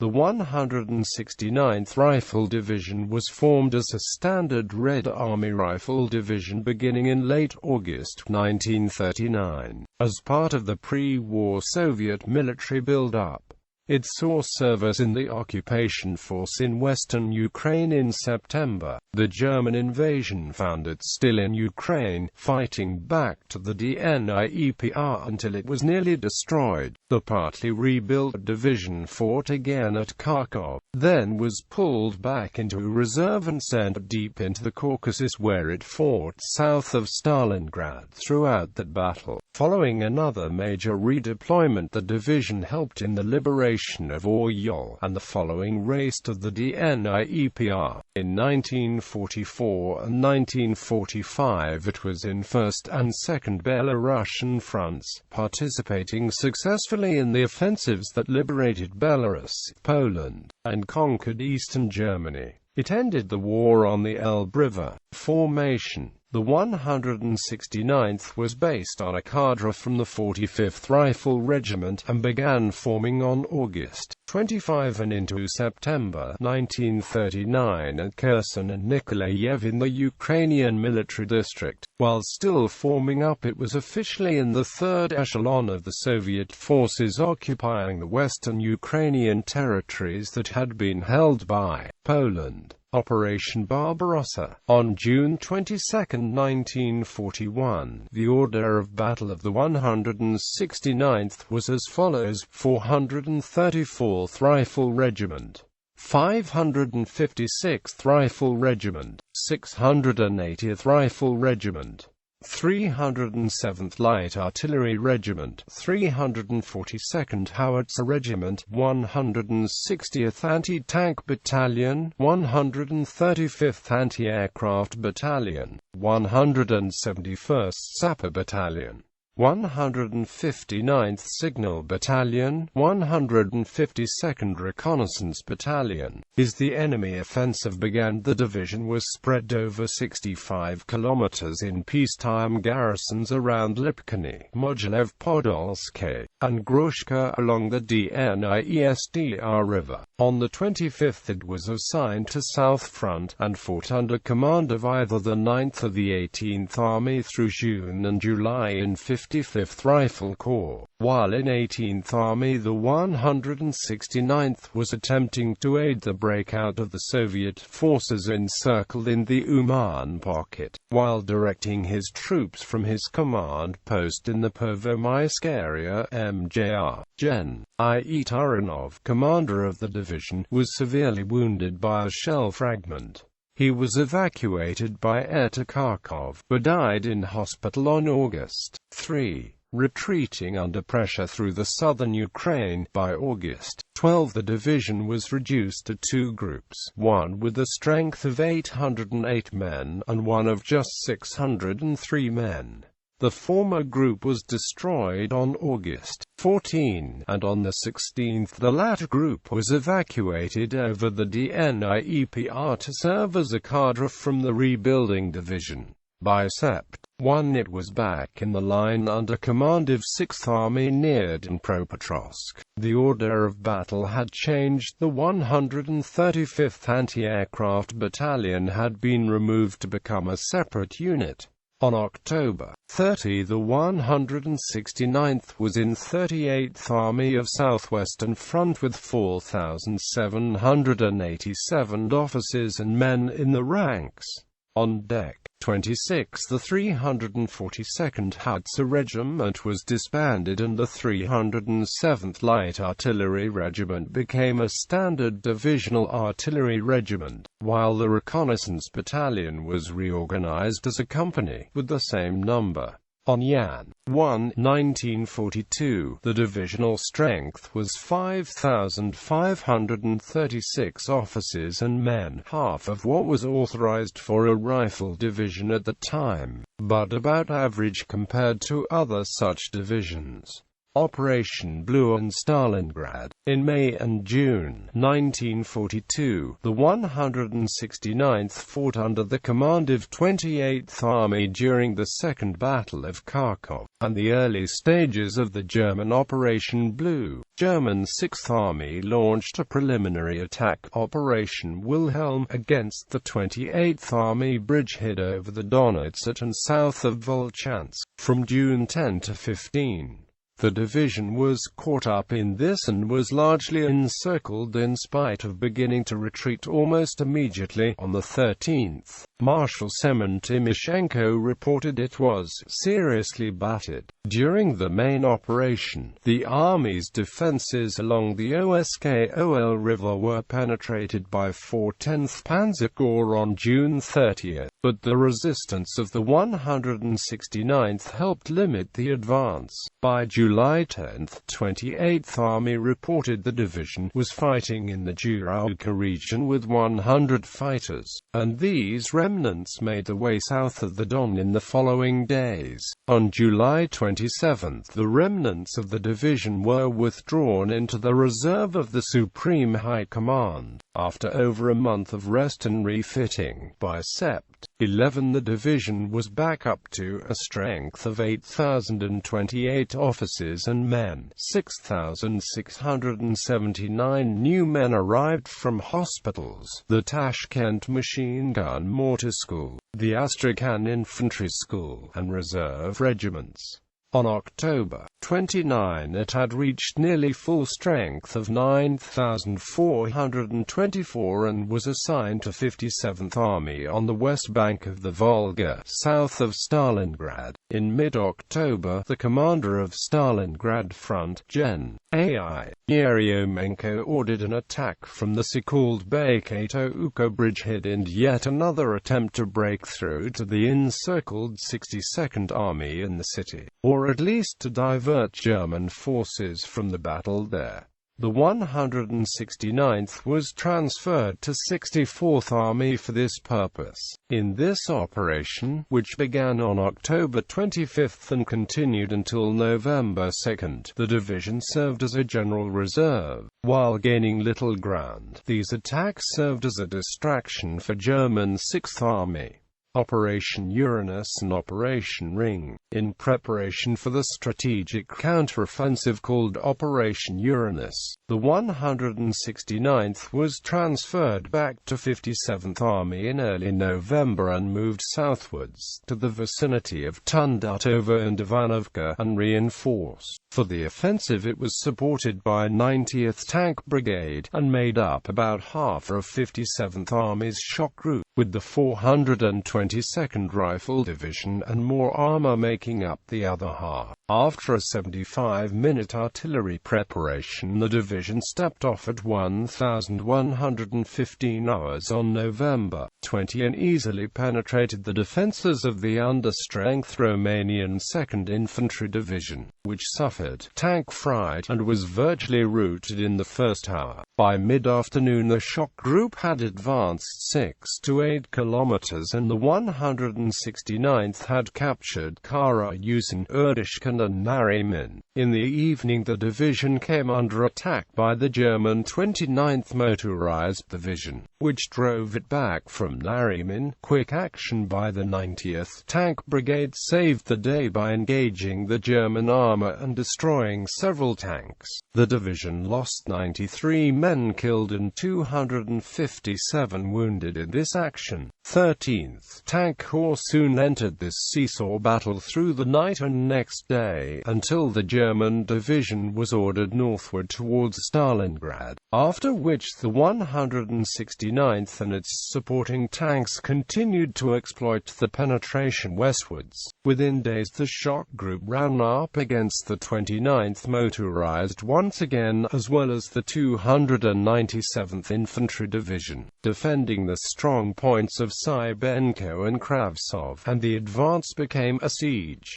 The 169th Rifle Division was formed as a standard Red Army Rifle Division beginning in late August 1939, as part of the pre-war Soviet military build-up. It saw service in the occupation force in western Ukraine in September. The German invasion found it still in Ukraine, fighting back to the Dniepr until it was nearly destroyed. The partly rebuilt division fought again at Kharkov, then was pulled back into reserve and sent deep into the Caucasus, where it fought south of Stalingrad throughout that battle. Following another major redeployment, the division helped in the liberation of Oryol and the following race to the Dniepr. In 1944 and 1945 it was in 1st and 2nd Belarusian fronts, participating successfully in the offensives that liberated Belarus, Poland, and conquered eastern Germany. It ended the war on the Elbe River. Formation. The 169th was based on a cadre from the 45th Rifle Regiment and began forming on August 25 and into September 1939 at Kherson and Nikolaev in the Ukrainian military district. While still forming up, it was officially in the third echelon of the Soviet forces occupying the western Ukrainian territories that had been held by Poland. Operation Barbarossa. On June 22, 1941, the order of battle of the 169th was as follows: 434th Rifle Regiment, 556th Rifle Regiment, 680th Rifle Regiment, 307th Light Artillery Regiment, 342nd Howitzer Regiment, 160th Anti-Tank Battalion, 135th Anti-Aircraft Battalion, 171st Sapper Battalion, 159th Signal Battalion, 152nd Reconnaissance Battalion. As the enemy offensive began, the division was spread over 65 kilometers in peacetime garrisons around Lipkany, Mogilev Podolsky, and Grushka along the Dniestr River. On the 25th it was assigned to South Front, and fought under command of either the 9th or the 18th Army through June and July in 55th Rifle Corps, while in 18th Army the 169th was attempting to aid the breakout of the Soviet forces encircled in the Uman Pocket, while directing his troops from his command post in the Pervomaisk area. Mjr. Gen. I.E. Turanov, commander of the division, was severely wounded by a shell fragment. He was evacuated by air to Kharkov, but died in hospital on August 3. Retreating under pressure through the southern Ukraine, by August 12 the division was reduced to two groups, one with a strength of 808 men, and one of just 603 men. The former group was destroyed on August 14, and on the 16th the latter group was evacuated over the Dniepr to serve as a cadre from the rebuilding division. By Sept. 1 it was back in the line under command of 6th Army near Dnipropetrovsk. The order of battle had changed. The 135th Anti-Aircraft Battalion had been removed to become a separate unit. On October 30 the 169th was in 38th Army of Southwestern Front with 4,787 officers and men in the ranks. On deck. 26 the 342nd Howitzer Regiment was disbanded and the 307th Light Artillery Regiment became a standard divisional artillery regiment, while the Reconnaissance Battalion was reorganized as a company, with the same number. On Jan. 1, 1942, the divisional strength was 5,536 officers and men, half of what was authorized for a rifle division at the time, but about average compared to other such divisions. Operation Blue and Stalingrad. In May and June 1942, the 169th fought under the command of 28th Army during the Second Battle of Kharkov, and the early stages of the German Operation Blue. German 6th Army launched a preliminary attack, Operation Wilhelm, against the 28th Army bridgehead over the Donets and south of Volchansk, from June 10 to 15. The division was caught up in this and was largely encircled in spite of beginning to retreat almost immediately. On the 13th, Marshal Semyon Timoshenko reported it was seriously battered. During the main operation, the Army's defenses along the Oskol River were penetrated by 4th Panzer Corps on June 30, but the resistance of the 169th helped limit the advance. By July 10, 28th Army reported the division was fighting in the Juralka region with 100 fighters, and these remnants made their way south of the Don in the following days. On July 27, the remnants of the division were withdrawn into the reserve of the Supreme High Command. After over a month of rest and refitting, by Sept. 11 the division was back up to a strength of 8,028 officers and men. 6,679 new men arrived from hospitals, the Tashkent Machine Gun Mortar School, the Astrakhan Infantry School, and reserve regiments. On October 29 it had reached nearly full strength of 9,424 and was assigned to 57th Army on the west bank of the Volga, south of Stalingrad. In mid-October, the commander of Stalingrad Front, Gen. A.I. Yeryomenko, ordered an attack from the so-called Bekato-Uka bridgehead and yet another attempt to break through to the encircled 62nd Army in the city, or at least to divert German forces from the battle there. The 169th was transferred to 64th Army for this purpose. In this operation, which began on October 25 and continued until November 2, the division served as a general reserve. While gaining little ground, these attacks served as a distraction for German 6th Army. Operation Uranus and Operation Ring. In preparation for the strategic counteroffensive called Operation Uranus, the 169th was transferred back to 57th Army in early November and moved southwards to the vicinity of Tundutova and Ivanovka and reinforced. For the offensive it was supported by 90th Tank Brigade, and made up about half of 57th Army's shock group, with the 422nd Rifle Division and more armor making up the other half. After a 75-minute artillery preparation, the division stepped off at 1,115 hours on November 20 and easily penetrated the defenses of the understrength Romanian 2nd Infantry Division, which suffered tank fright and was virtually routed in the first hour. By mid-afternoon the shock group had advanced 6 to 8 kilometers and the 169th had captured Kara-Usin, Erdishkan and Narimin. In the evening the division came under attack by the German 29th Motorized Division, which drove it back from Narimin. Quick action by the 90th Tank Brigade saved the day by engaging the German armor and destroying several tanks. The division lost 93 men killed and 257 wounded in this action. 13th Tank Corps soon entered this seesaw battle through the night and next day, until the German division was ordered northward towards Stalingrad, after which the 169th and its supporting tanks continued to exploit the penetration westwards. Within days the shock group ran up against the 29th Motorized once again, as well as the 297th Infantry Division, defending the strong points of Sybenko and Kravtsov, and the advance became a siege.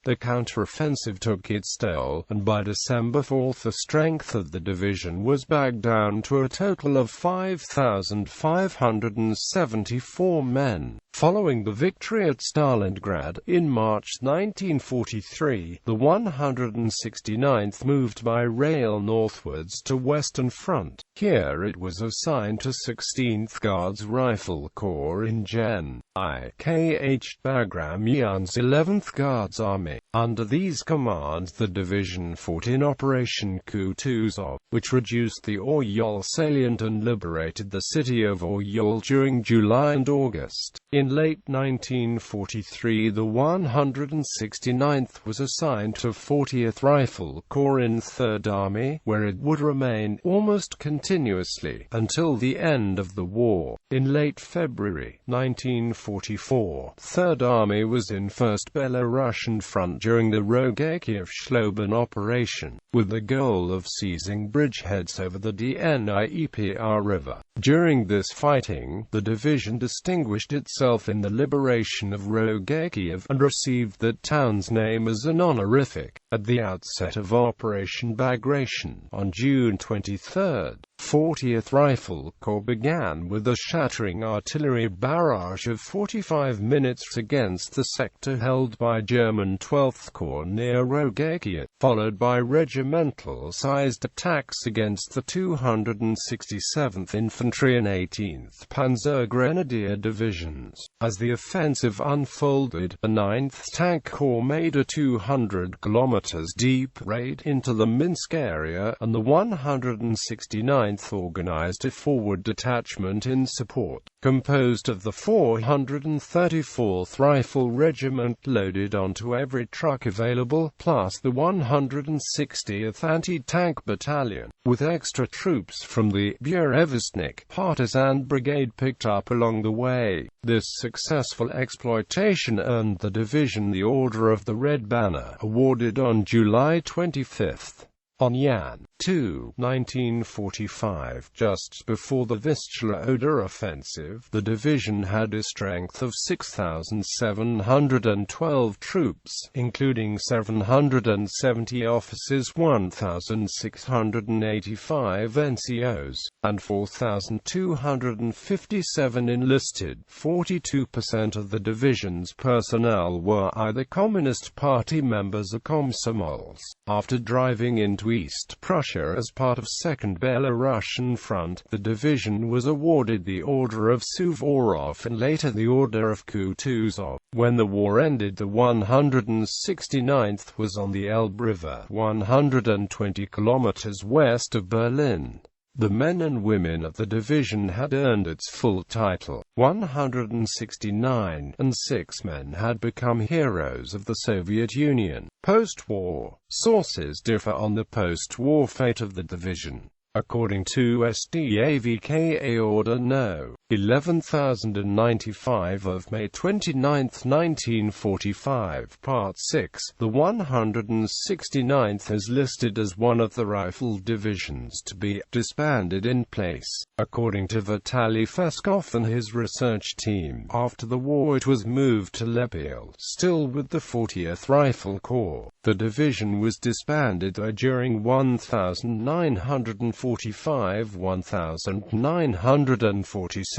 The counteroffensive took its toll, and by December 4 the strength of the division was back down to a total of 5,574 men. Following the victory at Stalingrad in March 1943, the 169th moved by rail northwards to Western Front. Here it was assigned to 16th Guards Rifle Corps in Gen. I.K.H. Bagramyan's 11th Guards Army. Under these commands the division fought in Operation Kutuzov, which reduced the Oryol salient and liberated the city of Oryol during July and August. In late 1943 the 169th was assigned to 40th Rifle Corps in 3rd Army, where it would remain almost continuously until the end of the war. In late February 1944, 3rd Army was in 1st Belarusian Front during the Rogakiv-Shloban operation, with the goal of seizing bridgeheads over the Dniepr River. During this fighting, the division distinguished itself in the liberation of Rogakiv and received that town's name as an honorific. At the outset of Operation Bagration, on June 23, 40th Rifle Corps began with a shattering artillery barrage of 45 minutes against the sector held by German 12th Corps near Rogakiv, followed by regimental-sized attacks against the 267th Infantry and 18th Panzer Grenadier Divisions. As the offensive unfolded, the 9th Tank Corps made a 200 km deep raid into the Minsk area, and the 169th organized a forward detachment in support, composed of the 434th Rifle Regiment loaded onto every truck available, plus the 160th Anti-Tank Battalion, with extra troops from the Burevestnik Partisan Brigade picked up along the way. This successful exploitation earned the division the Order of the Red Banner, awarded on July 25. On Jan 2, 1945, just before the Vistula-Oder offensive, the division had a strength of 6,712 troops, including 770 officers, 1,685 NCOs, and 4,257 enlisted. 42% of the division's personnel were either Communist Party members or Komsomols. After driving into East Prussia as part of 2nd Belarusian Front, the division was awarded the Order of Suvorov and later the Order of Kutuzov. When the war ended, the 169th was on the Elbe River, 120 kilometers west of Berlin. The men and women of the division had earned its full title, 169, and 6 men had become heroes of the Soviet Union. Post-war sources differ on the post-war fate of the division. According to SDAVKA Order No. 11,095 of May 29, 1945, Part 6, the 169th is listed as one of the rifle divisions to be disbanded in place. According to Vitaly Feskov and his research team, after the war it was moved to Lepiel, still with the 40th Rifle Corps. The division was disbanded during 1945-1946.